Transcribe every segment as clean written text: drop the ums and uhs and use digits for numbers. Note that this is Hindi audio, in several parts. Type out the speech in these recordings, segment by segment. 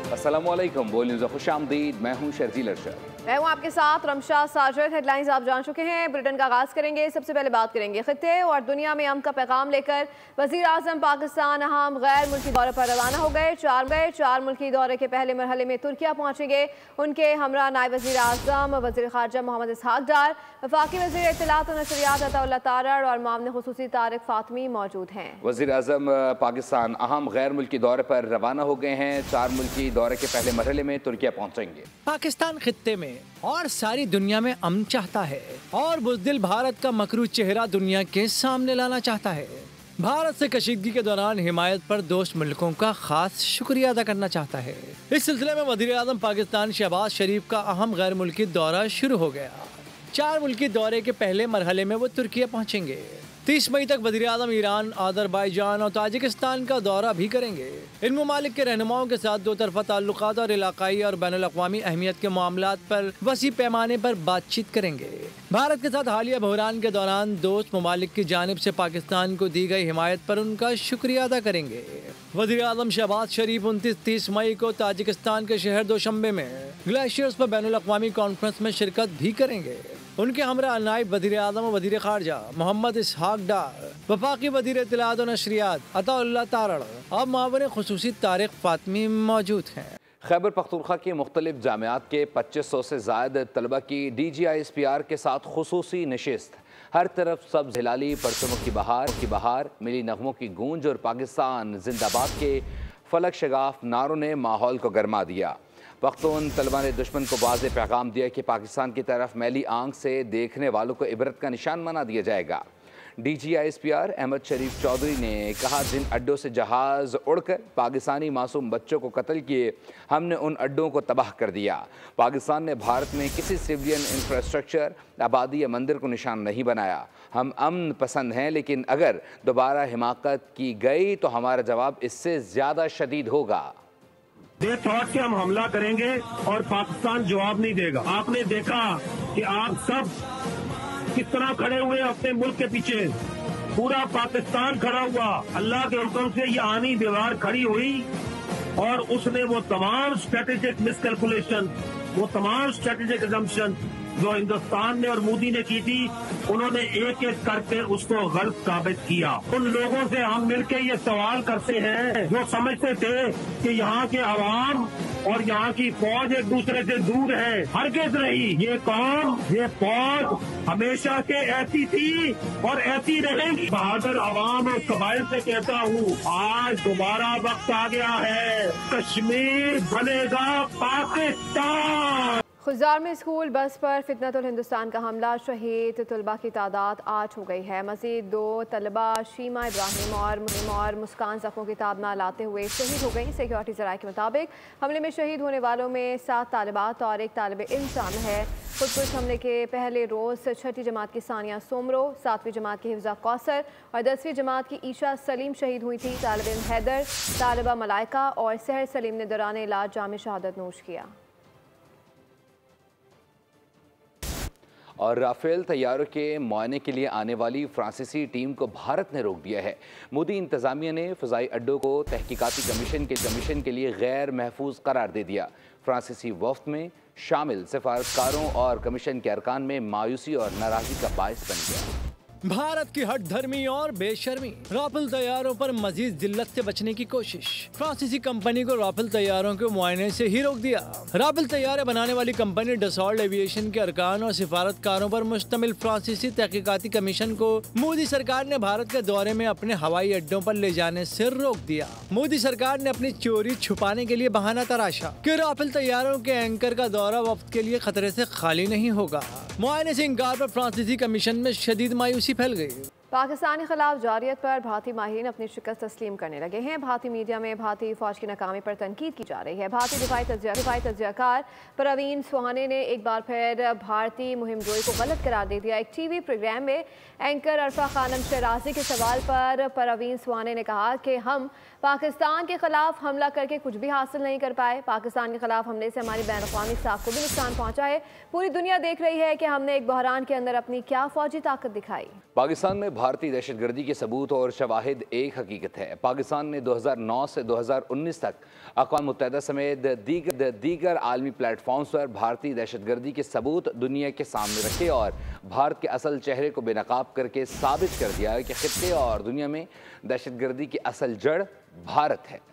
अस्सलामुअलैकुम, बोल न्यूज़ खुशामदीद। मैं हूं शर्जील अरशद। मैं हूं आपके साथ रमशा साजिद। हेडलाइंस आप जान चुके हैं। बुलेटिन का आगाज करेंगे। सबसे पहले बात करेंगे खित्ते और दुनिया में अमन का पैगाम लेकर वज़ीर आज़म पाकिस्तान अहम गैर मुल्की दौरे पर रवाना हो गए। चार मुल्की दौरे के पहले मरहले में तुर्किया पहुंचेंगे। उनके हमरा नायब वज़ीर आज़म वज़ीर ख़ारजा मोहम्मद इसहाक डार, वफ़ाक़ी वज़ीर इत्तलात और नशरियात अताउल्लाह तारड़ और मामले ख़ुसूसी तारिक फ़ातमी मौजूद हैं। वज़ीर आज़म पाकिस्तान अहम गैर मुल्की दौरे पर रवाना हो गए हैं। 4 मुल्की दौरे के पहले मरहले में तुर्किया पहुंचेंगे। पाकिस्तान खित्ते में और सारी दुनिया में अमन चाहता है और बुज़दिल भारत का मकरूज चेहरा दुनिया के सामने लाना चाहता है। भारत से कशीदगी के दौरान हिमायत पर दोस्त मुल्कों का खास शुक्रिया अदा करना चाहता है। इस सिलसिले में वज़ीर आज़म पाकिस्तान शहबाज शरीफ का अहम गैर मुल्की दौरा शुरू हो गया। 4 मुल्की दौरे के पहले मरहले में वो तुर्किया पहुँचेंगे। 30 मई तक वज़ीर आज़म ईरान, अज़रबैजान और ताजिकिस्तान का दौरा भी करेंगे। इन ममालिक के रहनुमाओं के साथ दो तरफ़ा ताल्लुकात और इलाकाई और बैनुल-अक़वामी अहमियत के मामलात पर वसी पैमाने पर बातचीत करेंगे। भारत के साथ हालिया बहरान के दौरान दोस्त ममालिक की जानिब से पाकिस्तान को दी गई हिमायत पर उनका शुक्रिया अदा करेंगे। वज़ीर आज़म शहबाज शरीफ 29-30 मई को ताजिकिस्तान के शहर दोशंबे में ग्लेशियर्स पर बैनुल-अक़वामी कॉन्फ्रेंस में शिरकत भी करेंगे। उनके हमरा नायब वज़ीर आज़म और वज़ीर ख़ारजा मोहम्मद इसहाक डार, वफ़ाक़ी वज़ीर इत्तलात और नशरियात अताउल्लाह तारड़ और मामले ख़ुसूसी तारिक फ़ातमी मौजूद हैं। खैबर पख्तूनख्वा की मुख्तलिफ जामियात के 2500 से ज़ायद तलबा की DGISPR के साथ खुसूसी नशिस्त। हर तरफ सब्ज़ हिलाली परचमों की बहार, मिली नगमों की गूंज और पाकिस्तान जिंदाबाद के फलक शगाफ नारों ने माहौल को गरमा दिया। पख्तून तलबा ने दुश्मन को वाज़ेह पैगाम दिया कि पाकिस्तान की तरफ मैली आंख से देखने वालों को इबरत का निशान बना दिया जाएगा। DGISPR अहमद शरीफ चौधरी ने कहा, जिन अड्डों से जहाज़ उड़कर पाकिस्तानी मासूम बच्चों को कत्ल किए, हमने उन अड्डों को तबाह कर दिया। पाकिस्तान ने भारत में किसी सिविलियन इंफ्रास्ट्रक्चर, आबादी या मंदिर को निशान नहीं बनाया। हम अमन पसंद हैं, लेकिन अगर दोबारा हिमाकत की गई तो हमारा जवाब इससे ज़्यादा शदीद होगा। दे थॉट के हम हमला करेंगे और पाकिस्तान जवाब नहीं देगा। आपने देखा कि आप सब किस तरह खड़े हुए अपने मुल्क के पीछे, पूरा पाकिस्तान खड़ा हुआ। अल्लाह के हुक्म से ये आनी दीवार खड़ी हुई और उसने वो तमाम स्ट्रेटेजिक मिसकैलकुलेशन, वो तमाम स्ट्रेटेजिक असम्पशन जो हिंदुस्तान ने और मोदी ने की थी, उन्होंने एक एक करके उसको गलत साबित किया। उन लोगों से हम मिलकर ये सवाल करते हैं जो समझते थे कि यहाँ के अवाम और यहाँ की फौज एक दूसरे से दूर है। हरगिज़ नहीं, ये कौम, ये फौज हमेशा से ऐसी थी और ऐसी रहेगी। बहादुर अवाम और कबाइल से कहता हूँ, आज दोबारा वक्त आ गया है, कश्मीर बनेगा पाकिस्तान। खुजार में स्कूल बस पर फितनतुल हिंदुस्तान का हमला, शहीद तलबा की तादाद 8 हो गई है। मज़ीद 2 तलबा शीमा इब्राहिम और मुस्कान ज़ख्मों की ताबना लाते हुए शहीद हो गई। सिक्योरिटी ज़राए के मुताबिक हमले में शहीद होने वालों में 7 तालिबात और 1 तालिब इल्म शामिल है। खुदकुश हमले के पहले रोज़ 6ठी जमात की सानिया सोमरो, 7वीं जमात की हिफ्ज़ा कौसर और 10वीं जमात की ईशा सलीम शहीद हुई थी। तालिब इल्म हैदर, तालिबा मलाइका और सहर सलीम ने दौरान इलाज जाम शहादत नोश किया। और राफेल तैयारों के मुआयने के लिए आने वाली फ्रांसीसी टीम को भारत ने रोक दिया है। मोदी इंतज़ामिया ने फ़ज़ाई अड्डों को तहकीकाती कमीशन के लिए गैर महफूज करार दे दिया। फ्रांसीसी वफ़द में शामिल सिफारतकारों और कमीशन के अरकान में मायूसी और नाराज़गी का बायस बन गया। भारत की हट धर्मी और बेशर्मी, राफेल तैयारों पर मजीद जिल्लत से बचने की कोशिश। फ्रांसीसी कंपनी को राफेल तैयारों के मुआयने से ही रोक दिया। राफेल तैयारे बनाने वाली कंपनी डसॉल्ट एविएशन के अरकान और सिफारतकारों पर मुश्तमिल फ्रांसीसी तहकीकाती कमीशन को मोदी सरकार ने भारत के दौरे में अपने हवाई अड्डों पर ले जाने से रोक दिया। मोदी सरकार ने अपनी चोरी छुपाने के लिए बहाना तराशा कि राफेल तैयारों के एंकर का दौरा वक्त के लिए खतरे से खाली नहीं होगा। मुआयने से इंकार पर फ्रांसीसी कमीशन में शदीद मायूसी फैल गई। पाकिस्तान के खिलाफ जारियत पर भारतीय माहिरीन अपनी शिकस्त तस्लीम करने लगे हैं। भारतीय मीडिया में भारतीय फौज की नाकामी पर तनकीद की जा रही है। भारतीय दिफाई तज्जियाकार परवीन सुहाने ने एक बार फिर भारतीय मुहिम जोई को गलत करार दे दिया। एक टीवी प्रोग्राम में एंकर अरफा खानम शराजी के सवाल पर परवीन सुहाने ने कहा कि हम पाकिस्तान के खिलाफ हमला करके कुछ भी हासिल नहीं कर पाए। पाकिस्तान के खिलाफ हमले से हमारी बैन-अ-क़वामी साख को भी नुकसान पहुंचा है। पूरी दुनिया देख रही है कि हमने एक बहरान के अंदर अपनी क्या फौजी ताकत दिखाई। पाकिस्तान में भारतीय दहशतगर्दी के सबूत और शवाहिद एक हकीकत है। पाकिस्तान ने 2009 से 2019 तक अक़वाम मुत्तहिदा समेत दीगर आलमी प्लेटफॉर्म्स पर भारतीय दहशतगर्दी के सबूत दुनिया के सामने रखे और भारत के असल चेहरे को बेनकाब करके साबित कर दिया है कि खित्ते और दुनिया में दहशतगर्दी की असल जड़ भारत है।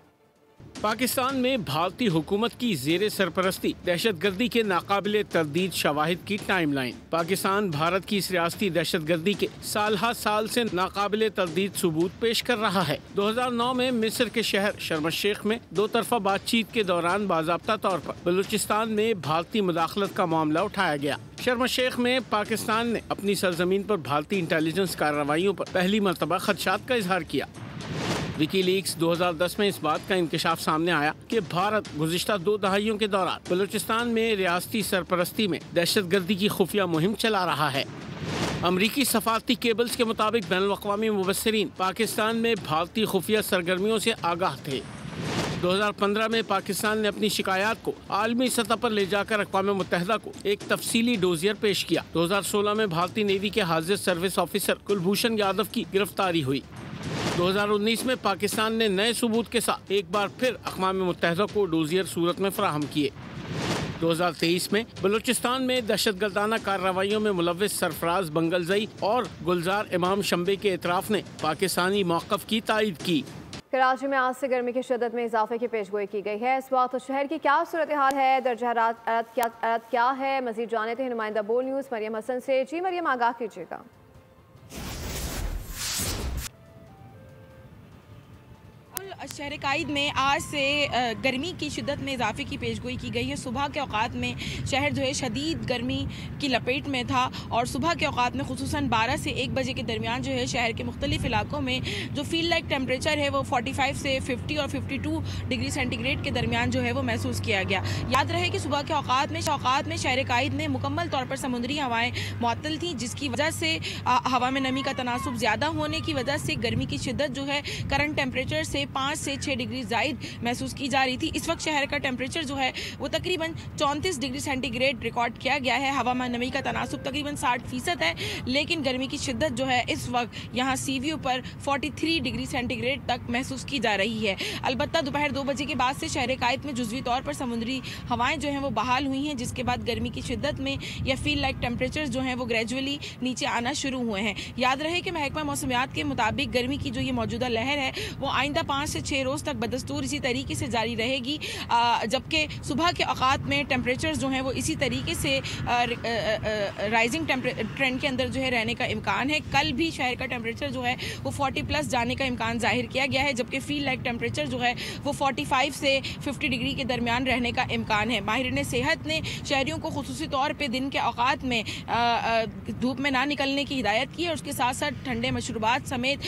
पाकिस्तान में भारतीय हुकूमत की ज़ेरे सरपरस्ती दहशतगर्दी के नाकाबिले तरदीद शवाहिद की टाइमलाइन। पाकिस्तान भारत की इस रियासती दहशतगर्दी के साल हा साल से नाकाबिले तरदीद सबूत पेश कर रहा है। 2009 में मिस्र के शहर शर्म शेख में दो तरफा बातचीत के दौरान बाज़ाब्ता तौर पर बलूचिस्तान में भारतीय मुदाखलत का मामला उठाया गया। शर्म शेख में पाकिस्तान ने अपनी सरजमीन पर भारतीय इंटेलिजेंस कार्रवाइयों पर पहली मरतबा खदशात का इजहार किया। विकीलीक्स 2010 में इस बात का इंकशाफ सामने आया कि भारत गुज़िश्ता 2 दहाइयों के दौरान बलूचिस्तान में रियासती सरपरस्ती में दहशतगर्दी की खुफिया मुहिम चला रहा है। अमरीकी सफारती केबल्स के मुताबिक बैनुल-अक़वामी मुबस्सिरीन पाकिस्तान में भारतीय खुफिया सरगर्मियों से आगाह थे। 2015 में पाकिस्तान ने अपनी शिकायत को आलमी सतह पर ले जाकर अक़वाम मुत्तहिदा को एक तफसीली डोजियर पेश किया। 2016 में भारतीय नेवी के हाजिर सर्विस ऑफिसर कुलभूषण यादव की गिरफ्तारी हुई। 2019 में पाकिस्तान ने नए सबूत के साथ एक बार फिर अक़वाम मुत्तहिदा को डोजियर सूरत में फराहम किए। 2023 में बलूचिस्तान में दहशतगर्दाना कार्रवाइयों में मुलव्विस सरफराज बंगलजई और गुलजार इमाम शंबे के एतराफ़ ने पाकिस्तानी मौक़िफ़ की तायीद की। कराची में आज से गर्मी की शिद्दत में इजाफे की पेशगोई की गई है। इस वक्त शहर की क्या सूरत हाल है, दर्जा हरारत क्या है, मज़ीद जानते हैं नुमाइंदा बोल न्यूज़ मरियम हसन से। जी मरियम, आगाह कीजिएगा। शहर कायद में आज से गर्मी की शिद्दत में इजाफे की पेशगोई की गई है। सुबह के औकात में शहर जो है शदीद गर्मी की लपेट में था और सुबह के औकात में खुसूसन 12 से 1 बजे के दरमियान जो है शहर के मुख्तलिफ इलाकों में जो फील लाइक टेम्परेचर है वो 45 से 50 और 52 डिग्री सेंटीग्रेड के दरमियान जो है वो महसूस किया गया। याद रहे कि सुबह के औकात में शहर कायद में मुकम्मल तौर पर समुद्री हवाएँ मुअत्तल थी, जिसकी वजह से हवा में नमी का तनासुब ज़्यादा होने की वजह से गर्मी की शिद्दत जो है करंट टेम्परेचर से 5 से 6 डिग्री ज़ायद महसूस की जा रही थी। इस वक्त शहर का टेम्परेचर जो है वो तकरीबन 34 डिग्री सेंटीग्रेड रिकॉर्ड किया गया है। हवा में नमी का तनासुब तकरीबन 60% है, लेकिन गर्मी की शिद्दत जो है इस वक्त यहाँ सीवीओ पर 43 डिग्री सेंटीग्रेड तक महसूस की जा रही है। अलबत्ता दोपहर 2 बजे के बाद से शहर कायद में जुज़वी तौर पर समुद्री हवाएं जो हैं वो बहाल हुई हैं, जिसके बाद गर्मी की शिद्दत में या फील लाइक टेम्परेचर जो हैं वो ग्रेजुअली नीचे आना शुरू हुए हैं। याद रहे कि महकमा मौसमियात के मुताबिक गर्मी की जो ये मौजूदा लहर है वो आइंदा 5 से 6 रोज़ तक बदस्तूर इसी तरीके से जारी रहेगी, जबकि सुबह के औकात में टेम्परेचर जो हैं वो इसी तरीके से राइजिंग ट्रेंड के अंदर जो है रहने का इम्कान है। कल भी शहर का टेम्परेचर जो है वो 40+ जाने का इम्कान जाहिर किया गया है, जबकि फील लाइक टेम्परेचर जो है वो 45 से 50 डिग्री के दरमियान रहने का इम्कान है। माहिरीन सेहत ने शहरियों को खुसूसी तौर पर दिन के औकात में धूप में ना निकलने की हिदायत की है और उसके साथ साथ ठंडे मशरूबात समेत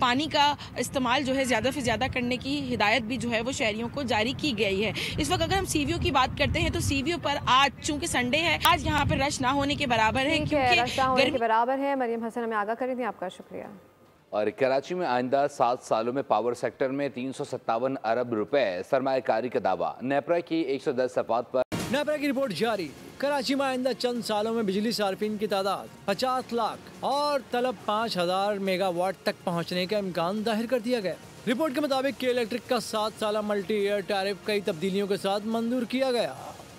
पानी का इस्तेमाल जो है ज़्यादा से ज़्यादा करने की हिदायत भी जो है वो शहरियों को जारी की गई है। इस वक्त अगर हम सीवीओ की बात करते हैं तो सीवीओ पर आज चूंकि संडे है, आज यहाँ पर रश ना होने के बराबर है, क्योंकि रश ना होने के बराबर है। मरियम हसन हमें आगाह करी थी, आपका शुक्रिया। और कराची में आइंदा 7 सालों में पावर सेक्टर में 357 अरब रुपए सरमायाकारी का दावा। नेपरा की 110 सफात पर नेपरा की रिपोर्ट जारी। कराची में आइंदा चंद सालों में बिजली सार्फिन की तादाद 50 लाख और तलब 5000 मेगावाट तक पहुँचने का इम्कान जाहिर कर दिया गया। रिपोर्ट के मुताबिक के इलेक्ट्रिक का 7 साल मल्टी ईयर टैरिफ कई तब्दीलियों के साथ मंजूर किया गया।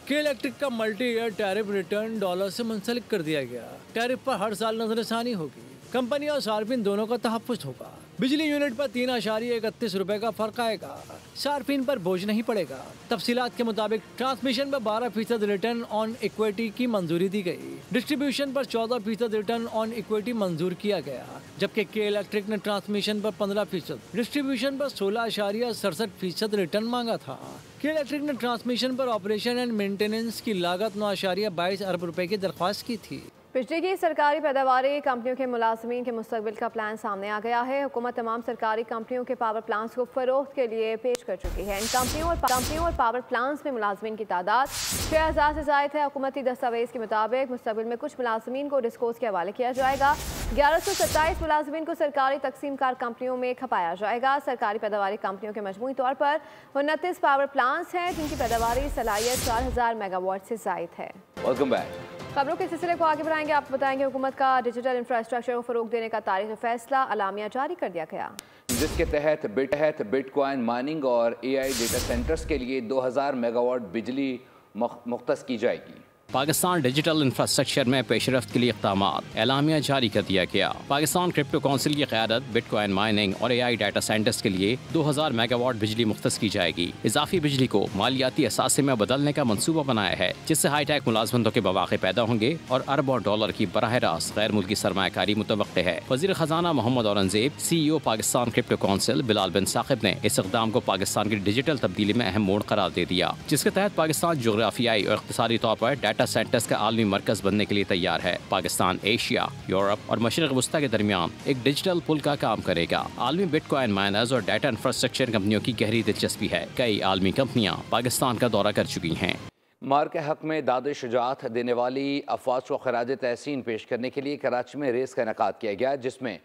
के इलेक्ट्रिक का multi year tariff return dollar से मुंसलिक कर दिया गया। टैरिफ पर हर साल नजरसानी होगी। कंपनी और सार्फिन दोनों का तहफ़्फ़ुज़ होगा। बिजली यूनिट पर 3.31 रुपए का फर्क आएगा। सार्फिन पर बोझ नहीं पड़ेगा। तफसीलात के मुताबिक ट्रांसमिशन पर 12% रिटर्न ऑन इक्विटी की मंजूरी दी गई। डिस्ट्रीब्यूशन पर 14% रिटर्न ऑन इक्विटी मंजूर किया गया, जबकि के इलेक्ट्रिक ने ट्रांसमिशन पर 15%, डिस्ट्रीब्यूशन पर 16.67% रिटर्न मांगा था। के इलेक्ट्रिक ने ट्रांसमिशन पर ऑपरेशन एंड मेंटेनेंस की लागत 9.22 अरब रुपए की दरख्वास्त की थी। बिजली की सरकारी पैदावारी कंपनियों के मुलाजमीन के मुस्तकबिल का प्लान सामने आ गया है। हुकूमत तमाम सरकारी कंपनियों के पावर प्लांट्स को फरोख्त के लिए पेश कर चुकी है। इन कंपनियों और पावर प्लांट्स में मुलाजमीन की तादाद 6000 से ज़ायद है। हुकूमती दस्तावेज के मुताबिक मुस्तकबिल में कुछ मुलाजमीन को डिस्कोस के हवाले किया जाएगा। 1127 मुलाजमीन को सरकारी तकसीम कार कंपनियों में खपाया जाएगा। सरकारी पैदावारी कंपनियों के मजमूई तौर पर 29 पावर प्लांट्स हैं, जिनकी पैदावारी सलाहियत 4000 मेगावाट से ज़ायद है। Welcome back. खबरों के सिलसिले को आगे बढ़ाएंगे। आपको बताएंगे हुकूमत का डिजिटल इंफ्रास्ट्रक्चर को फरोग देने का तारीखी फैसला अलामिया जारी कर दिया गया, जिसके तहत बिटकॉइन माइनिंग और AI डेटा सेंटर्स के लिए 2000 मेगावाट बिजली मुख्तस की जाएगी। पाकिस्तान डिजिटल इंफ्रास्ट्रक्चर में पेशरफ्त के लिए इक़दामात एलामिया जारी कर दिया गया। पाकिस्तान क्रिप्टो काउंसिल की क़यादत बिटकॉइन माइनिंग और AI डाटा सेंटर्स के लिए 2000 मेगावाट बिजली मुख्तस की जाएगी। इजाफी बिजली को मालियाती असासे में बदलने का मंसूबा बनाया है, जिससे हाईटेक मुलाजमतों के मौक़े पैदा होंगे और अरबों डॉलर की बराह रास्त गैर मुल्की सरमायाकारी मुतवक्के है। वज़ीर ख़जाना Mohammad Aurangzeb, CEO Pakistan crypto council Bilal bin Saqib ने इस इक़दाम को पाकिस्तान की डिजिटल तब्दीली में अहम मोड़ करार दे दिया, जिसके तहत पाकिस्तान जोग्राफियाई और इक़्तिसादी तौर पर डाटा सेंटर्स का आलमी मरकज बनने के लिए तैयार है। पाकिस्तान एशिया, यूरोप और मशरिक़ वस्ता के दरमियान एक डिजिटल पुल का काम करेगा। आलमी बिटकॉइन माइनर्स और डाटा इंफ्रास्ट्रक्चर कंपनियों की गहरी दिलचस्पी है। कई आलमी कंपनियां पाकिस्तान का दौरा कर चुकी हैं। मार के हक में दाद शुजात देने वाली अफवाज को खराज तहसीन पेश करने के लिए कराची में रेस का इनेकाद किया गया, जिसमें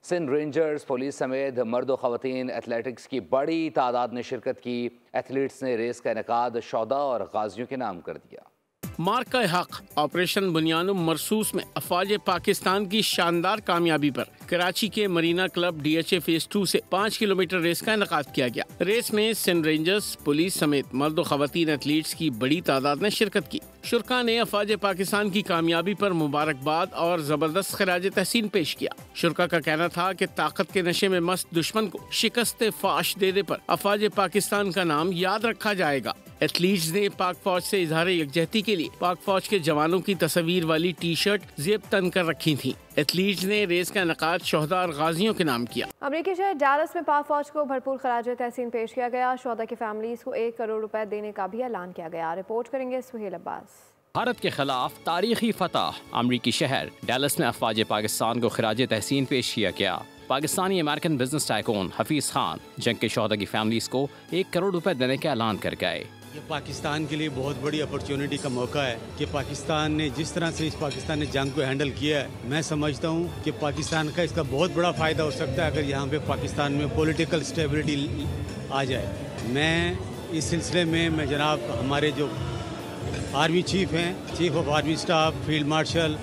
सिंध रेंजर्स, पुलिस समेत मर्द व ख़वातीन एथलेटिक्स की बड़ी तादाद ने शिरकत की। एथलीट्स ने रेस का इनेकाद शोहदा और गाजियों के नाम कर दिया। मार्का हक ऑपरेशन बुनियानुम मरसूस में अफवाज पाकिस्तान की शानदार कामयाबी पर कराची के मरीना क्लब DHA फेज 2 से 5 किलोमीटर रेस का इनेकाद किया गया। रेस में सिंध रेंजर्स, पुलिस समेत मर्द व ख़वातीन एथलीट्स की बड़ी तादाद ने शिरकत की। शुरका ने अफवाज पाकिस्तान की कामयाबी पर मुबारकबाद और जबरदस्त खराज तहसीन पेश किया। शुरका का कहना था कि ताकत के नशे में मस्त दुश्मन को शिकस्त फाश देने पर अफवाज पाकिस्तान का नाम याद रखा जाएगा। एथलीट्स ने पाक फौज से इजहार यकजहती के लिए पाक फौज के जवानों की तस्वीर वाली टी-शर्ट जेब तन कर रखी थी। एथलीट्स ने रेस का इनेकाद शोहदा और गाजियों के नाम किया। अमेरिकी शहर डैलस में पाक फौज को भरपूर खराज तहसीन पेश किया गया। शोहदा की फैमिलीज को 1 करोड़ रुपए देने का भी ऐलान किया गया। रिपोर्ट करेंगे सुहेल अब्बास। भारत के खिलाफ तारीखी फतह। अमरीकी शहर डैलस में अफवाज पाकिस्तान को खराज तहसीन पेश किया गया। Pakistani American business tycoon Hafeez Khan जंग के शोहदा की फैमिलीज को 1 करोड़ रुपए देने का ऐलान कर गए। ये पाकिस्तान के लिए बहुत बड़ी अपॉर्चुनिटी का मौका है कि पाकिस्तान ने जिस तरह से इस पाकिस्तान ने जंग को हैंडल किया है, मैं समझता हूँ कि पाकिस्तान का इसका बहुत बड़ा फ़ायदा हो सकता है अगर यहाँ पे पाकिस्तान में पॉलिटिकल स्टेबिलिटी आ जाए। मैं इस सिलसिले में मैं जनाब हमारे जो आर्मी चीफ हैं, chief of army staff field marshal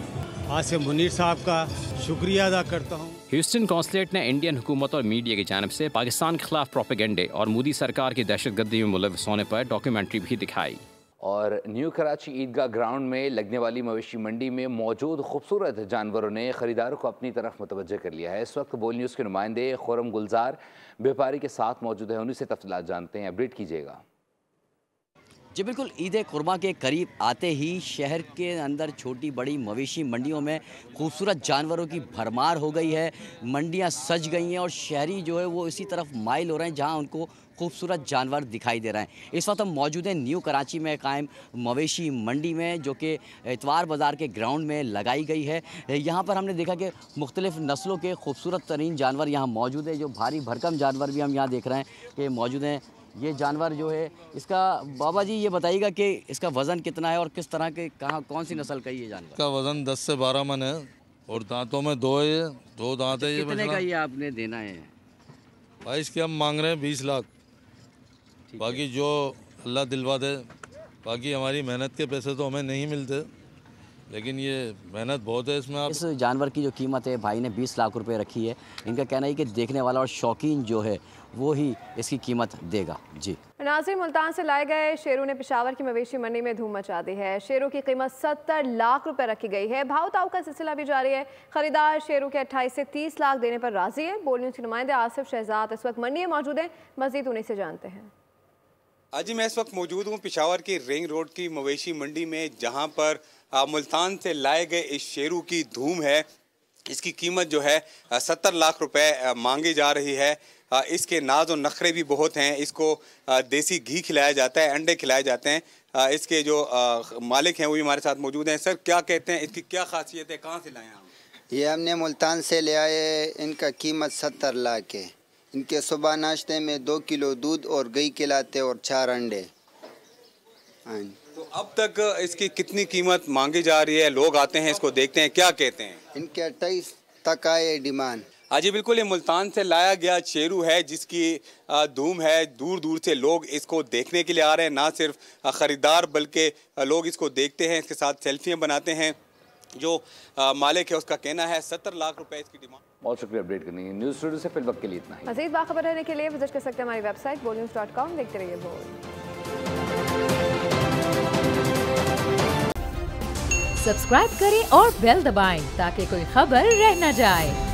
Asim Munir साहब का शुक्रिया अदा करता हूँ। ह्यूस्टन कौंसलेट ने इंडियन हुकूमत और मीडिया की जानिब से पाकिस्तान के खिलाफ प्रोपेगेंडे और मोदी सरकार की दहशतगर्दी में मुलव्वस होने पर डॉक्यूमेंट्री भी दिखाई। और न्यू कराची ईदगाह ग्राउंड में लगने वाली मवेशी मंडी में मौजूद खूबसूरत जानवरों ने खरीदारों को अपनी तरफ मुतवज्जह कर लिया है। इस वक्त बोल न्यूज़ के नुमाइंदे खुरम गुलजार व्यापारी के साथ मौजूद है, उन्हीं से तफसीलात जानते हैं। अपडेट कीजिएगा। जी बिल्कुल, ईद कुर्बा के करीब आते ही शहर के अंदर छोटी बड़ी मवेशी मंडियों में खूबसूरत जानवरों की भरमार हो गई है। मंडियां सज गई हैं और शहरी जो है वो इसी तरफ माइल हो रहे हैं जहां उनको खूबसूरत जानवर दिखाई दे रहे हैं। इस वक्त हम मौजूद हैं न्यू कराची में कायम मवेशी मंडी में, जो कि इतवार बाज़ार के ग्राउंड में लगाई गई है। यहाँ पर हमने देखा कि मुख्तलिफ़ नस्लों के खूबसूरत तरीन जानवर यहाँ मौजूद है। जो भारी भरकम जानवर भी हम यहाँ देख रहे हैं कि मौजूद हैं। ये जानवर जो है इसका, बाबा जी ये बताइएगा कि इसका वज़न कितना है और किस तरह के कौन सी नस्ल का ये जानवर? इसका वज़न 10 से 12 मन है और दांतों में 2 है, 2 दांत है। ये कितने का ये आपने देना है? भाई इसके हम मांग रहे हैं 20 लाख। बाकी जो अल्लाह दिलवा दे, बाकी हमारी मेहनत के पैसे तो हमें नहीं मिलते, लेकिन ये मेहनत बहुत है इसमें। इस जानवर की जो कीमत है भाई ने 20 लाख रुपए रखी है। इनका कहना है कि देखने वाला और शौकीन जो है वो ही इसकी कीमत देगा। जी नाज़रीन, मुल्तान से लाए गए शेरों ने पेशावर की मवेशी मंडी में धूम मचा दी है। शेरों की कीमत 70 लाख रुपए रखी गई है। भाव ताव का सिलसिला भी जारी है। खरीदार शेरों के 28 से 30 लाख देने पर राजी है। बोल न्यूज़ के नुमाइंदे आसिफ शहजाद इस वक्त मंडी में मौजूद हैं, मजीद उन्हीं से जानते हैं। आज मैं इस वक्त मौजूद हूँ पिशावर की रिंग रोड की मवेशी मंडी में, जहाँ पर मुल्तान से लाए गए इस शेरू की धूम है। इसकी कीमत जो है 70 लाख रुपए मांगी जा रही है। इसके नाज और नखरे भी बहुत हैं। इसको देसी घी खिलाया जाता है, अंडे खिलाए जाते हैं। इसके जो मालिक हैं वो भी हमारे साथ मौजूद हैं। सर क्या कहते हैं, इसकी क्या खासियत है, कहाँ से लाए हैं आप? ये हमने मुल्तान से ले आए। इनका कीमत 70 लाख है। इनके सुबह नाश्ते में 2 किलो दूध और घी खिलाते और 4 अंडे। तो अब तक इसकी कितनी कीमत मांगी जा रही है? लोग आते हैं, इसको देखते हैं, क्या कहते हैं? इनके 28 तक आए डिमांड। जी बिल्कुल, ये मुल्तान से लाया गया शेरू है जिसकी धूम है। दूर दूर से लोग इसको देखने के लिए आ रहे हैं, ना सिर्फ ख़रीदार बल्कि लोग इसको देखते हैं, इसके साथ सेल्फियाँ बनाते हैं। जो मालिक है उसका कहना है 70 लाख रुपए इसकी डिमांड। बहुत शुक्रिया अपडेट करने के लिए। न्यूज़ स्टूडियो से फिलहाल के लिए इतना ही। मज़ीद बाखबर रहने के लिए विजिट कर सकते हैं हमारी वेबसाइट bolnews.com। देखते रहिए बोल। सब्सक्राइब करें और बेल दबाएं ताकि कोई खबर रह न जाए।